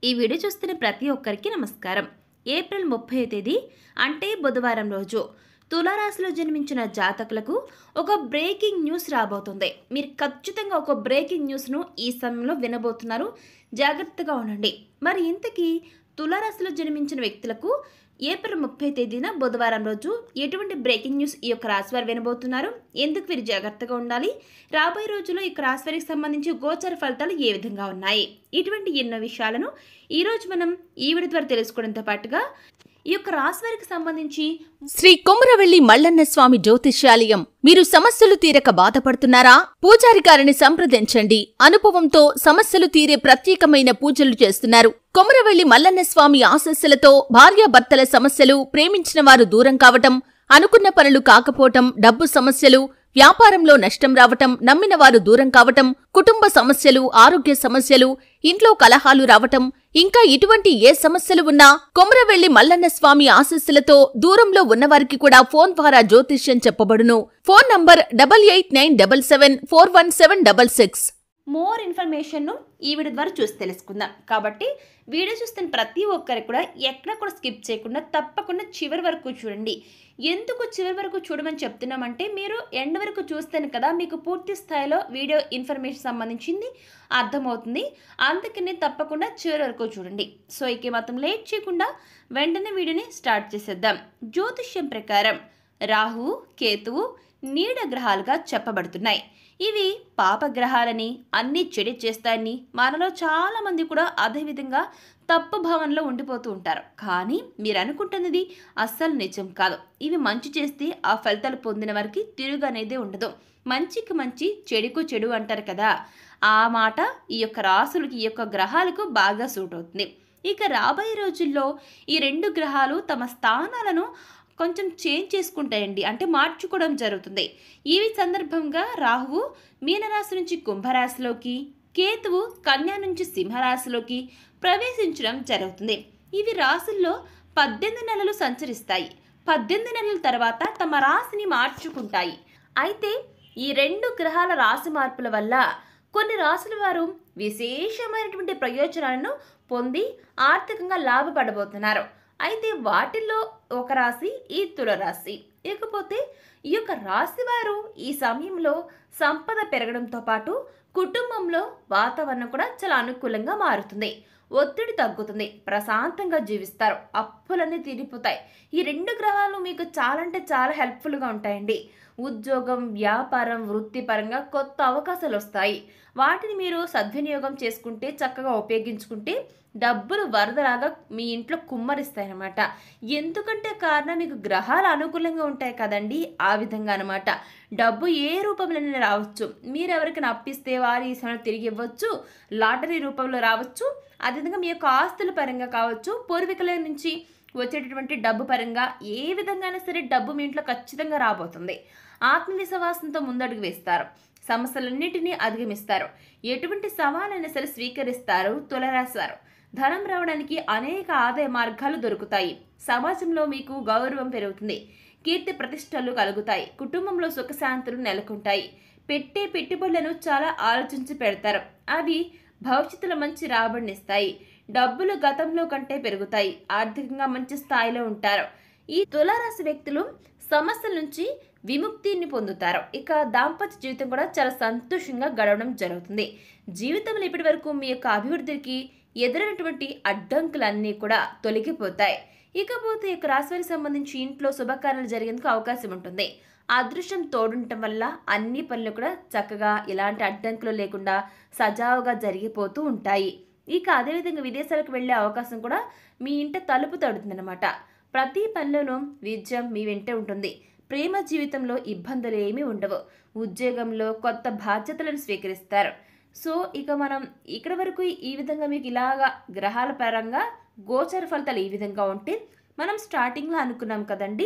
ఈ వీడియో చూస్తున్న ప్రతి ఒక్కరికి నమస్కారం. ఏప్రిల్ 30వ తేదీ అంటే బుధవారం రోజు తులారాశిలో జన్మించిన జాతకులకు ఒక బ్రేకింగ్ న్యూస్ రాబోతుంది. మీరు ఖచ్చితంగా ఒక బ్రేకింగ్ న్యూస్ను ఈ సమయంలో వినబోతున్నారు. జాగ్రత్తగా ఉండండి. మరి ఇంతకీ తులారాశిలో జన్మించిన వ్యక్తులకు ఏప్రిల్ 30వ తేదీన బుధవారం రోజు ఎటువంటి బ్రేకింగ్ న్యూస్ ఈ యొక్క రాశి వారు వినబోతున్నారు, ఎందుకు వీరు జాగ్రత్తగా ఉండాలి, రాబోయే రోజుల్లో ఈ రాశి వారికి సంబంధించి గోచర ఫలితాలు ఏ విధంగా ఉన్నాయి, ఇటువంటి ఎన్నో విషయాలను ఈరోజు మనం ఈ వీడియో ద్వారా తెలుసుకోవడంతో పాటుగా ఈ యొక్క రాశి వారికి సంబంధించి శ్రీ కొమరవెల్లి మల్లన్న స్వామి జ్యోతిష్యాలయం. మీరు సమస్యలు తీరక బాధపడుతున్నారా? పూజారి గారిని సంప్రదించండి. అనుభవంతో సమస్యలు తీరే ప్రత్యేకమైన పూజలు చేస్తున్నారు. కొమరవెల్లి మల్లన్న స్వామి ఆశీస్సులతో భార్యాభర్తల సమస్యలు, ప్రేమించిన వారు దూరం కావటం, అనుకున్న పనులు కాకపోవటం, డబ్బు సమస్యలు, వ్యాపారంలో నష్టం రావటం, నమ్మిన వారు దూరం కావటం, కుటుంబ సమస్యలు, ఆరోగ్య సమస్యలు, ఇంట్లో కలహాలు రావటం, ఇంకా ఇటువంటి ఏ సమస్యలు ఉన్నా కొమరవెల్లి మల్లన్న స్వామి ఆశీస్సులతో దూరంలో ఉన్నవారికి కూడా ఫోన్ ద్వారా జ్యోతిష్యం చెప్పబడును. Phone number 8897741766. మోర్ ఇన్ఫర్మేషన్ను ఈ వీడియో ద్వారా చూసి తెలుసుకుందాం. కాబట్టి వీడియో చూస్తున్న ప్రతి ఒక్కరికి కూడా ఎక్కడ కూడా స్కిప్ చేయకుండా తప్పకుండా చివరి వరకు చూడండి. ఎందుకు చివరి వరకు చూడమని చెప్తున్నామంటే మీరు ఎండ్ వరకు చూస్తేనే కదా మీకు పూర్తి స్థాయిలో వీడియో ఇన్ఫర్మేషన్ సంబంధించింది అర్థమవుతుంది. అందుకనే తప్పకుండా చివరి వరకు చూడండి. సో ఇక మాత్రం లేట్ చేయకుండా వెంటనే వీడియోని స్టార్ట్ చేసేద్దాం. జ్యోతిష్యం ప్రకారం రాహువు, కేతువు నీడ గ్రహాలుగా చెప్పబడుతున్నాయి. ఇవి పాపగ్రహాలని, అన్ని చెడు చేస్తాయని మనలో చాలా మంది కూడా అదేవిధంగా తప్పు భావనలో ఉండిపోతూ ఉంటారు. కానీ మీరు అనుకుంటున్నది అస్సలు నిజం కాదు. ఇవి మంచి చేస్తే ఆ ఫలితాలు పొందిన వారికి తిరుగు అనేది ఉండదు. మంచికి మంచి, చెడుకు చెడు అంటారు కదా, ఆ మాట ఈ యొక్క రాసులకి, ఈ యొక్క గ్రహాలకు బాగా సూట్ అవుతుంది. ఇక రాబోయే రోజుల్లో ఈ రెండు గ్రహాలు తమ స్థానాలను కొంచెం చేంజ్ చేసుకుంటాయండి, అంటే మార్చుకోవడం జరుగుతుంది. ఈ సందర్భంగా రాహువు మీనరాశి నుంచి కుంభరాశిలోకి, కేతువు కన్యా నుంచి సింహరాశిలోకి ప్రవేశించడం జరుగుతుంది. ఇవి రాశుల్లో 18 నెలలు సంచరిస్తాయి. 18 నెలల తర్వాత తమ రాశిని మార్చుకుంటాయి. అయితే ఈ రెండు గ్రహాల రాశి మార్పుల వల్ల కొన్ని రాశుల వారు విశేషమైనటువంటి ప్రయోజనాలను పొంది ఆర్థికంగా లాభపడబోతున్నారు. అయితే వాటిల్లో ఒక రాశి ఈ తులరాశి. ఇకపోతే ఈ యొక్క రాశి వారు ఈ సమయంలో సంపద పెరగడంతో పాటు కుటుంబంలో వాతావరణం కూడా చాలా అనుకూలంగా మారుతుంది. ఒత్తిడి తగ్గుతుంది, ప్రశాంతంగా జీవిస్తారు, అప్పులన్నీ తీరిపోతాయి. ఈ రెండు గ్రహాలు మీకు చాలా అంటే చాలా హెల్ప్ఫుల్గా ఉంటాయండి. ఉద్యోగం, వ్యాపారం, వృత్తిపరంగా కొత్త అవకాశాలు వస్తాయి. వాటిని మీరు సద్వినియోగం చేసుకుంటే, చక్కగా ఉపయోగించుకుంటే డబ్బులు వరదలాగా మీ ఇంట్లో కుమ్మరిస్తాయన్నమాట. ఎందుకంటే కారణం మీకు గ్రహాలు అనుకూలంగా ఉంటాయి కదండి, ఆ విధంగా అనమాట. డబ్బు ఏ రూపంలోనే రావచ్చు. మీరు ఎవరికైనా అప్పిస్తే వారి ఈ సమయంలో తిరిగి ఇవ్వచ్చు, లాటరీ రూపంలో రావచ్చు, అదేవిధంగా మీ యొక్క ఆస్తుల పరంగా కావచ్చు, పూర్వీకుల నుంచి వచ్చేటటువంటి డబ్బు పరంగా ఏ విధంగా సరే డబ్బు మీ ఇంట్లో ఖచ్చితంగా రాబోతుంది. ఆత్మవిశ్వాసంతో ముందడుగు వేస్తారు, సమస్యలన్నిటినీ అధిగమిస్తారు, ఎటువంటి సవాలైనా సరే స్వీకరిస్తారు. తులరాశి వారు ధనం రావడానికి అనేక ఆదాయ మార్గాలు దొరుకుతాయి. సమాజంలో మీకు గౌరవం పెరుగుతుంది, కీర్తి ప్రతిష్టలు కలుగుతాయి, కుటుంబంలో సుఖశాంతులు నెలకొంటాయి. పెట్టే పెట్టుబడులను చాలా ఆలోచించి పెడతారు, అవి భవిష్యత్తులో మంచి రాబడినిస్తాయి. డబ్బులు గతంలో కంటే పెరుగుతాయి, ఆర్థికంగా మంచి స్థాయిలో ఉంటారు. ఈ తులారాశి వ్యక్తులు సమస్యల నుంచి విముక్తిని పొందుతారు. ఇక దాంపత్య జీవితం కూడా చాలా సంతోషంగా గడవడం జరుగుతుంది. జీవితంలో ఇప్పటి వరకు మీ యొక్క అభివృద్ధికి ఎదురైనటువంటి అడ్డంకులన్నీ కూడా తొలగిపోతాయి. ఇకపోతే ఈ యొక్క రాశి వారికి సంబంధించి ఇంట్లో శుభకార్యాలు జరిగేందుకు అవకాశం ఉంటుంది. అదృష్టం తోడుండటం వల్ల అన్ని పనులు కూడా చక్కగా ఎలాంటి అడ్డంకులు లేకుండా సజావుగా జరిగిపోతూ ఉంటాయి. ఇక అదేవిధంగా విదేశాలకు వెళ్ళే అవకాశం కూడా మీ ఇంట తలుపు తడుతుందన్నమాట. ప్రతి పనిలోనూ విజయం మీ వెంటే ఉంటుంది. ప్రేమ జీవితంలో ఇబ్బందులు ఏమీ ఉండవు. ఉద్యోగంలో కొత్త బాధ్యతలను స్వీకరిస్తారు. సో ఇక మనం ఇక్కడ వరకు ఈ విధంగా మీకు ఇలాగా గ్రహాల పరంగా గోచర ఫలితాలు ఈ విధంగా ఉంటే, మనం స్టార్టింగ్లో అనుకున్నాం కదండి,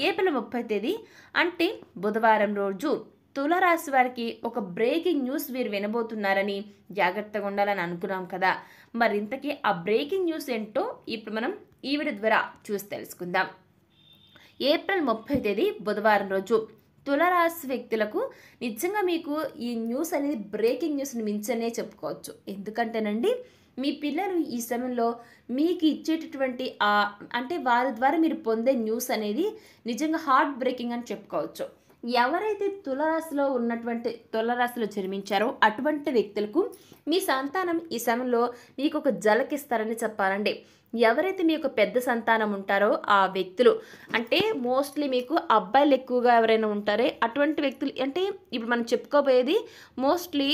ఏప్రిల్ 30వ తేదీ అంటే బుధవారం రోజు తులారాశి వారికి ఒక బ్రేకింగ్ న్యూస్ వీరు వినబోతున్నారని, జాగ్రత్తగా ఉండాలని అనుకున్నాం కదా. మరి ఇంతకీ ఆ బ్రేకింగ్ న్యూస్ ఏంటో ఇప్పుడు మనం ఈ వీడియో ద్వారా చూసి తెలుసుకుందాం. ఏప్రిల్ 30వ తేదీ బుధవారం రోజు తులారాశి వ్యక్తులకు నిజంగా మీకు ఈ న్యూస్ అనేది బ్రేకింగ్ న్యూస్ని మించనే చెప్పుకోవచ్చు. ఎందుకంటేనండి మీ పిల్లలు ఈ సమయంలో మీకు ఇచ్చేటటువంటి అంటే వారి ద్వారా మీరు పొందే న్యూస్ అనేది నిజంగా హార్ట్ బ్రేకింగ్ అని చెప్పుకోవచ్చు. ఎవరైతే తులారాశిలో జన్మించారో అటువంటి వ్యక్తులకు మీ సంతానం ఈ సమయంలో మీకు ఒక జలకిస్తారని చెప్పాలండి. ఎవరైతే మీ యొక్క పెద్ద సంతానం ఉంటారో ఆ వ్యక్తులు అంటే మోస్ట్లీ మీకు అబ్బాయిలు ఎక్కువగా ఎవరైనా ఉంటారో అటువంటి వ్యక్తులు అంటే ఇప్పుడు మనం చెప్పుకోబోయేది మోస్ట్లీ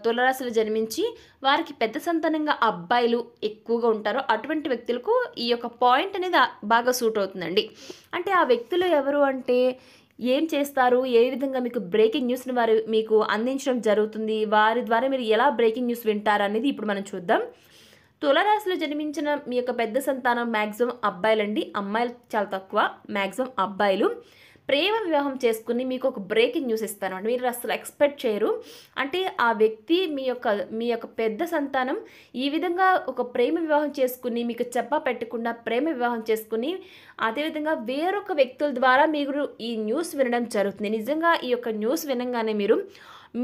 తులారాశిలో జన్మించి వారికి పెద్ద సంతానంగా అబ్బాయిలు ఎక్కువగా ఉంటారో అటువంటి వ్యక్తులకు ఈ యొక్క పాయింట్ అనేది బాగా సూట్ అవుతుందండి. అంటే ఆ వ్యక్తులు ఎవరు అంటే ఏం చేస్తారు, ఏ విధంగా మీకు బ్రేకింగ్ న్యూస్ని వారు మీకు అందించడం జరుగుతుంది, వారి ద్వారా మీరు ఎలా బ్రేకింగ్ న్యూస్ వింటారు అనేది ఇప్పుడు మనం చూద్దాం. తులారాశిలో జన్మించిన మీ యొక్క పెద్ద సంతానం మ్యాక్సిమం అబ్బాయిలండి, అమ్మాయిలు చాలా తక్కువ, మ్యాక్సిమం అబ్బాయిలు ప్రేమ వివాహం చేసుకుని మీకు ఒక బ్రేకింగ్ న్యూస్ ఇస్తాను అండి. మీరు అసలు ఎక్స్పెక్ట్ చేయరు. అంటే ఆ వ్యక్తి మీ యొక్క పెద్ద సంతానం ఈ విధంగా ఒక ప్రేమ వివాహం చేసుకుని మీకు పెట్టకుండా ప్రేమ వివాహం చేసుకుని అదేవిధంగా వేరొక వ్యక్తుల ద్వారా మీరు ఈ న్యూస్ వినడం జరుగుతుంది. నిజంగా ఈ యొక్క న్యూస్ వినగానే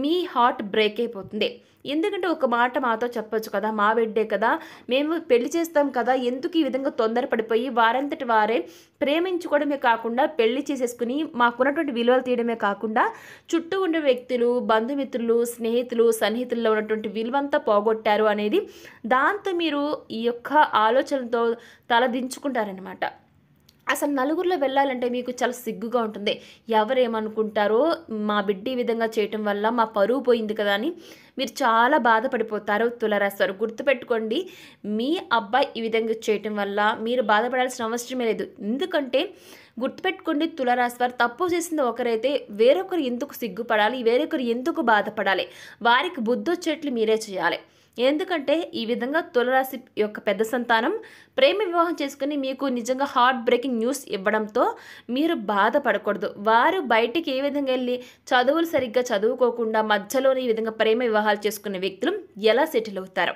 మీ హార్ట్ బ్రేక్ అయిపోతుంది. ఎందుకంటే ఒక మాట మాతో చెప్పొచ్చు కదా, మా బిడ్డే కదా, మేము పెళ్లి చేస్తాం కదా, ఎందుకు ఈ విధంగా తొందరపడిపోయి వారంతటి వారే ప్రేమించుకోవడమే కాకుండా పెళ్లి చేసేసుకుని మాకున్నటువంటి విలువలు తీయడమే కాకుండా చుట్టూ ఉండే వ్యక్తులు, బంధుమిత్రులు, స్నేహితులు, సన్నిహితుల్లో ఉన్నటువంటి విలువంతా పోగొట్టారు అనేది దాంతో మీరు ఈ యొక్క ఆలోచనతో తలదించుకుంటారనమాట. అసలు నలుగురిలో వెళ్ళాలంటే మీకు చాలా సిగ్గుగా ఉంటుంది. ఎవరేమనుకుంటారో, మా బిడ్డ ఈ విధంగా చేయటం వల్ల మా పరువు పోయింది కదా అని మీరు చాలా బాధపడిపోతారు. తులారాశి వారు గుర్తుపెట్టుకోండి, మీ అబ్బాయి ఈ విధంగా చేయటం వల్ల మీరు బాధపడాల్సిన అవసరమే లేదు. ఎందుకంటే గుర్తుపెట్టుకోండి, తులారాశి వారు తప్పు చేసింది ఒకరైతే వేరొకరు ఎందుకు సిగ్గుపడాలి, వేరొకరు ఎందుకు బాధపడాలి, వారికి బుద్ధి వచ్చేట్లు మీరే చేయాలి. ఎందుకంటే ఈ విధంగా తులారాశి యొక్క పెద్ద సంతానం ప్రేమ వివాహం చేసుకుని మీకు నిజంగా హార్ట్ బ్రేకింగ్ న్యూస్ ఇవ్వడంతో మీరు బాధపడకూడదు. వారు బయటికి ఏ విధంగా వెళ్ళి చదువులు సరిగ్గా చదువుకోకుండా మధ్యలోనే ఈ విధంగా ప్రేమ వివాహాలు చేసుకునే వ్యక్తులు ఎలా సెటిల్ అవుతారో,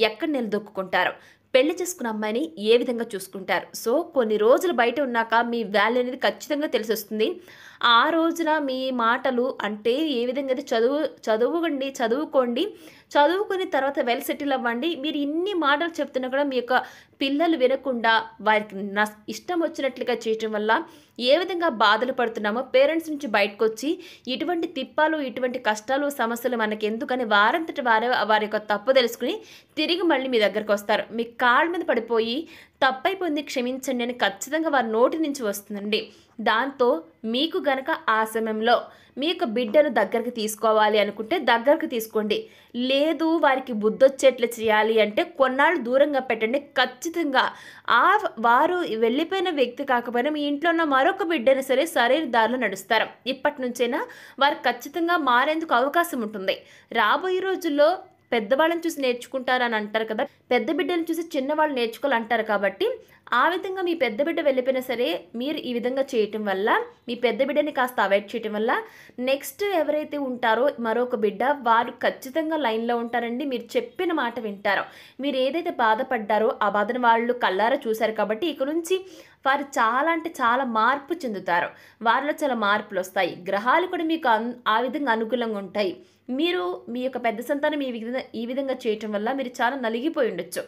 ఎక్కడ నిలదొక్కుంటారో, పెళ్లి చేసుకున్న అమ్మాయిని ఏ విధంగా చూసుకుంటారు. సో కొన్ని రోజులు బయట ఉన్నాక మీ వాల్యూ అనేది ఖచ్చితంగా తెలిసి వస్తుంది. ఆ రోజున మీ మాటలు అంటే ఏ విధంగా అయితే చదువుకోండి, చదువుకుని తర్వాత వెల్ సెటిల్ అవ్వండి. మీరు ఇన్ని మాటలు చెప్తున్నా కూడా మీ యొక్క పిల్లలు వినకుండా వారికి ఇష్టం వచ్చినట్లుగా చేయటం వల్ల ఏ విధంగా బాధలు పడుతున్నామో పేరెంట్స్ నుంచి బయటకు వచ్చి ఇటువంటి తిప్పాలు, ఇటువంటి కష్టాలు, సమస్యలు మనకి ఎందుకని వారంతటి వారి యొక్క తప్పు తెలుసుకుని తిరిగి మళ్ళీ మీ దగ్గరకు వస్తారు. మీ కాళ్ళ మీద పడిపోయి తప్పైపోయింది క్షమించండి అని ఖచ్చితంగా వారి నోటి నుంచి వస్తుందండి. దాంతో మీకు గనక ఆ సమయంలో మీ యొక్క బిడ్డను దగ్గరికి తీసుకోవాలి అనుకుంటే దగ్గరకు తీసుకోండి. లేదు వారికి బుద్ధొచ్చేట్లు చేయాలి అంటే కొన్నాళ్ళు దూరంగా పెట్టండి. ఖచ్చితంగా వారు వెళ్ళిపోయిన వ్యక్తి కాకపోయినా మీ ఇంట్లో ఉన్న మరొక బిడ్డను సరే సరైన దారిలో నడుస్తారు. ఇప్పటి నుంచైనా వారు ఖచ్చితంగా మారేందుకు అవకాశం ఉంటుంది. రాబోయే రోజుల్లో పెద్దవాళ్ళని చూసి నేర్చుకుంటారని అంటారు కదా, పెద్ద బిడ్డను చూసి చిన్నవాళ్ళు నేర్చుకోవాలంటారు. కాబట్టి ఆ విధంగా మీ పెద్ద బిడ్డ వెళ్ళిపోయినా సరే మీరు ఈ విధంగా చేయటం వల్ల, మీ పెద్ద బిడ్డని కాస్త అవాయిడ్ చేయటం వల్ల నెక్స్ట్ ఎవరైతే ఉంటారో మరొక బిడ్డ వారు ఖచ్చితంగా లైన్లో ఉంటారండి. మీరు చెప్పిన మాట వింటారో, మీరు ఏదైతే బాధపడ్డారో ఆ బాధను వాళ్ళు కళ్ళారా చూశారు. కాబట్టి ఇక నుంచి వారు చాలా అంటే చాలా మార్పు చెందుతారు. వారిలో చాలా మార్పులు వస్తాయి. గ్రహాలు కూడా మీకు ఆ విధంగా అనుకూలంగా ఉంటాయి. మీరు మీ యొక్క పెద్ద సంతానం ఈ విధంగా చేయటం వల్ల మీరు చాలా నలిగిపోయి ఉండొచ్చు.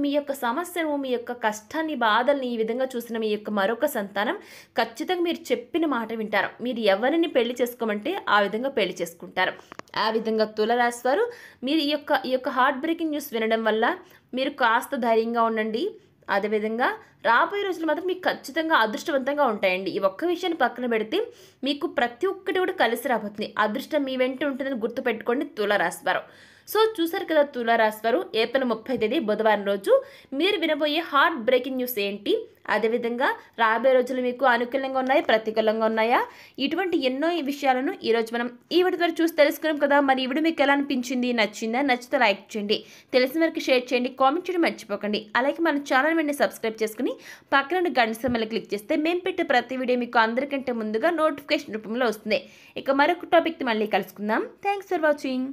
మీ యొక్క సమస్యను, మీ యొక్క కష్టాన్ని, బాధల్ని ఈ విధంగా చూసిన మీ యొక్క మరొక సంతానం ఖచ్చితంగా మీరు చెప్పిన మాట వింటారు. మీరు ఎవరిని పెళ్లి చేసుకోమంటే ఆ విధంగా పెళ్లి చేసుకుంటారు. ఆ విధంగా తులారాశి వారు మీరు ఈ యొక్క హార్ట్ బ్రేకింగ్ న్యూస్ వినడం వల్ల మీరు కాస్త ధైర్యంగా ఉండండి. అదేవిధంగా రాబోయే రోజులు మాత్రం మీకు ఖచ్చితంగా అదృష్టవంతంగా ఉంటాయండి. ఈ ఒక్క విషయాన్ని పక్కన పెడితే మీకు ప్రతి ఒక్కటి కూడా కలిసి రాబోతుంది. అదృష్టం మీ వెంట ఉంటుందని గుర్తుపెట్టుకోండి తులారాశి వారు. సో చూసారు కదా తులారాశి వారు ఏప్రిల్ 30 తేదీ బుధవారం రోజు మీరు వినబోయే హార్ట్ బ్రేకింగ్ న్యూస్ ఏంటి, అదేవిధంగా రాబోయే రోజులు మీకు అనుకూలంగా ఉన్నాయా, ప్రతికూలంగా ఉన్నాయా, ఇటువంటి ఎన్నో విషయాలను ఈరోజు మనం ఈ వీడియో ద్వారా చూసి తెలుసుకున్నాం కదా. మరి ఈ వీడియో మీకు ఎలా అనిపించింది, నచ్చిందా? నచ్చితే లైక్ చేయండి, తెలిసిన వరకు షేర్ చేయండి, కామెంట్ చేయడం మర్చిపోకండి. అలాగే మన ఛానల్ వెంటనే సబ్స్క్రైబ్ చేసుకుని పక్కన గంట సింబల్ క్లిక్ చేస్తే మేము పెట్టే ప్రతి వీడియో మీకు అందరికంటే ముందుగా నోటిఫికేషన్ రూపంలో వస్తుంది. ఇక మరొక టాపిక్తో మళ్ళీ కలుసుకుందాం. Thanks for watching.